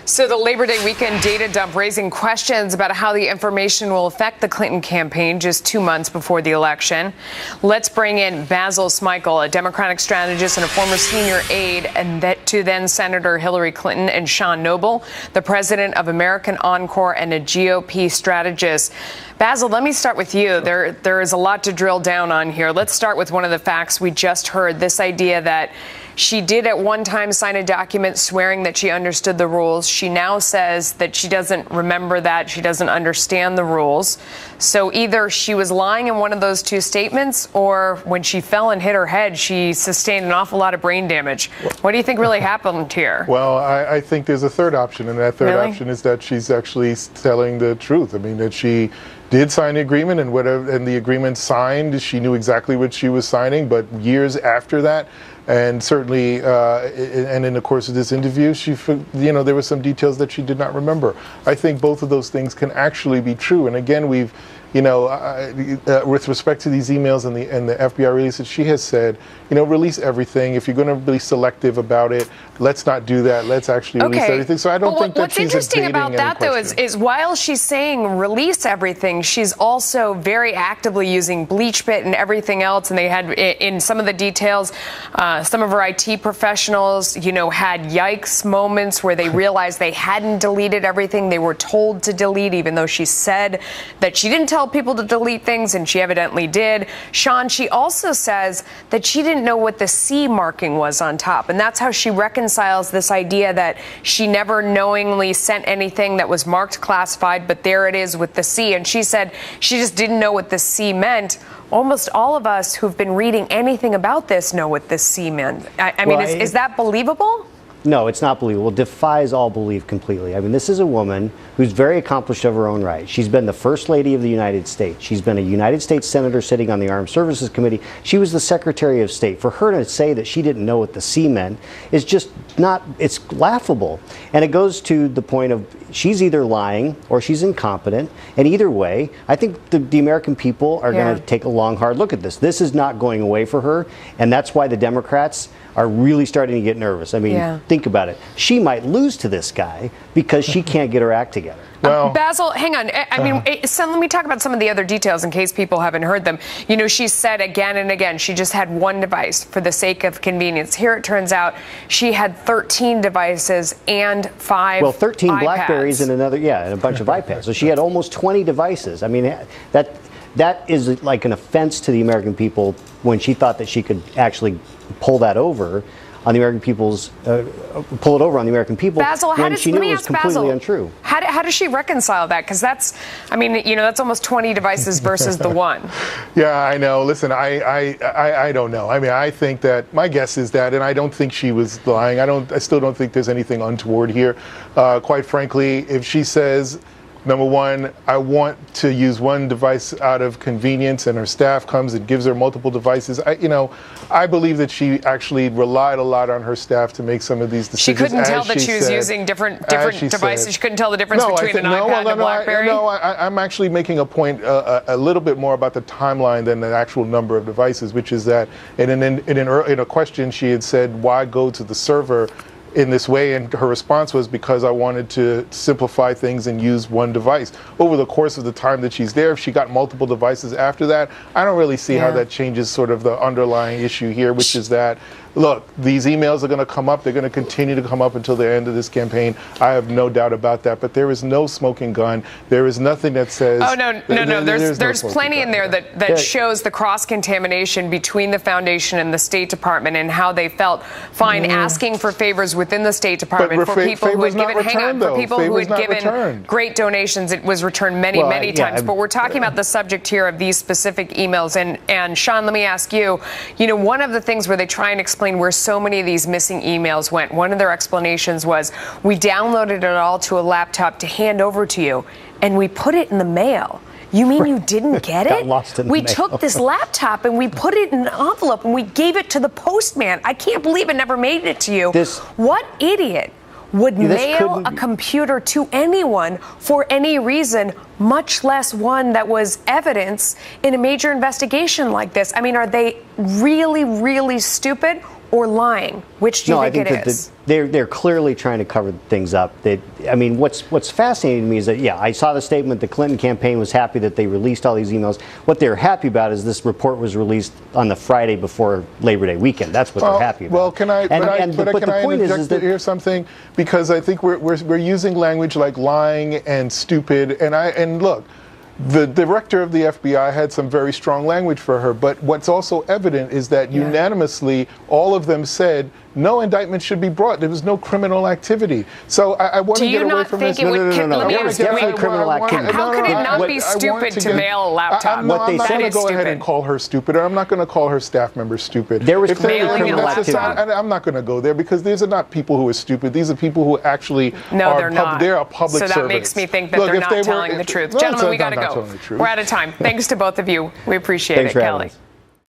So the Labor Day weekend data dump raising questions about how the information will affect the Clinton campaign just 2 months before the election. Let's bring in Basil Smikle, a Democratic strategist and a former senior aide to then Senator Hillary Clinton, and Sean Noble, the president of American Encore and a GOP strategist. Basil, let me start with you. There is a lot to drill down on here. Let's start with one of the facts we just heard, this idea that she did at one time sign a document swearing that she understood the rules. She now says that she doesn't remember that. She doesn't understand the rules. So either she was lying in one of those two statements, or when she fell and hit her head, she sustained an awful lot of brain damage. What do you think really happened here? Well, I think there's a third option, and that third option is that she's actually telling the truth. I mean, that she did sign the agreement, and the agreement signed, she knew exactly what she was signing, but years after that, and certainly, and in the course of this interview, there were some details that she did not remember. I think both of those things can actually be true. And again, we've, with respect to these emails and the FBI releases, she has said, release everything. If you're going to be selective about it, let's not do that. Let's actually release everything. So I don't think that she's what's interesting about that, though, is while she's saying release everything, she's also very actively using BleachBit and everything else. And they had, in some of the details, some of her IT professionals, had yikes moments where they realized they hadn't deleted everything they were told to delete, even though she said that she didn't tell people to delete things, and she evidently did. Sean, she also says that she didn't know what the C marking was on top, and that's how she reconciles this idea that she never knowingly sent anything that was marked classified, but there it is with the C. And she said she just didn't know what the C meant. Almost all of us who've been reading anything about this know what this C meant. I mean, is that believable? No, it's not believable. It defies all belief completely. I mean, this is a woman who's very accomplished of her own right. She's been the First Lady of the United States. She's been a United States Senator sitting on the Armed Services Committee. She was the Secretary of State. For her to say that she didn't know what the C meant is just not, it's laughable. And it goes to the point of she's either lying or she's incompetent. And either way, I think the American people are going to take a long, hard look at this. This is not going away for her. And that's why the Democrats are really starting to get nervous. I mean, think about it. She might lose to this guy because she can't get her act together. Well, Basil, hang on. I mean, let me talk about some of the other details in case people haven't heard them. She said again and again she just had one device for the sake of convenience. Here it turns out she had 13 devices and 5 Well, 13 iPads. BlackBerries and and a bunch of iPads. So she had almost 20 devices. I mean, that is like an offense to the American people when she thought that she could actually pull that over on the American people's, pull it over on the American people. Basil, when she knew it was completely untrue. How does she reconcile that? Because that's almost 20 devices versus the one. Yeah, I know. Listen, I don't know. I mean, I think that my guess is that, and I don't think she was lying. I still don't think there's anything untoward here. Quite frankly, if she says, number one, I want to use one device out of convenience, and her staff comes and gives her multiple devices. I believe that she actually relied a lot on her staff to make some of these decisions. She couldn't tell that she was using different devices. She couldn't tell the difference between an iPad and a BlackBerry. I'm actually making a point a little bit more about the timeline than the actual number of devices, which is that in a question she had said, "Why go to the server in this way?" And her response was, because I wanted to simplify things and use one device. Over the course of the time that she's there, if she got multiple devices after that, I don't really see how that changes sort of the underlying issue here, which is that, look, these emails are going to come up. They're going to continue to come up until the end of this campaign. I have no doubt about that. But there is no smoking gun. There is nothing that says... Oh, no. There's plenty in there that shows the cross-contamination between the foundation and the State Department and how they felt fine asking for favors within the State Department for people who had given great donations. It was returned many times. But we're talking about the subject here of these specific emails. And Sean, let me ask you, one of the things where they try and explain where so many of these missing emails went, one of their explanations was, we downloaded it all to a laptop to hand over to you, and we put it in the mail. You mean you didn't get it? We took this laptop and we put it in an envelope and we gave it to the postman. I can't believe it never made it to you. What idiot would mail a computer to anyone for any reason, much less one that was evidence in a major investigation like this? I mean, are they really, really stupid? or lying? Which do you think it is? They're clearly trying to cover things up. I mean, what's fascinating to me is that, yeah, I saw the statement. The Clinton campaign was happy that they released all these emails. What they're happy about is this report was released on the Friday before Labor Day weekend. That's what they're happy about. Well, can I? Can I interject here something? Because I think we're using language like lying and stupid. And look. The director of the FBI had some very strong language for her, but what's also evident is that unanimously all of them said no indictment should be brought. There was no criminal activity. So I want to get away from this. No. It's definitely criminal activity. How could it not be stupid to mail a laptop? I'm not going to go ahead and call her stupid, or I'm not going to call her staff members stupid. There was criminal activity. I'm not going to go there because these are not people who are stupid. These are people who actually they're not. They're a public servant. So that makes me think that they're not telling the truth. Gentlemen, we got to go. We're out of time. Thanks to both of you. We appreciate it, Kelly.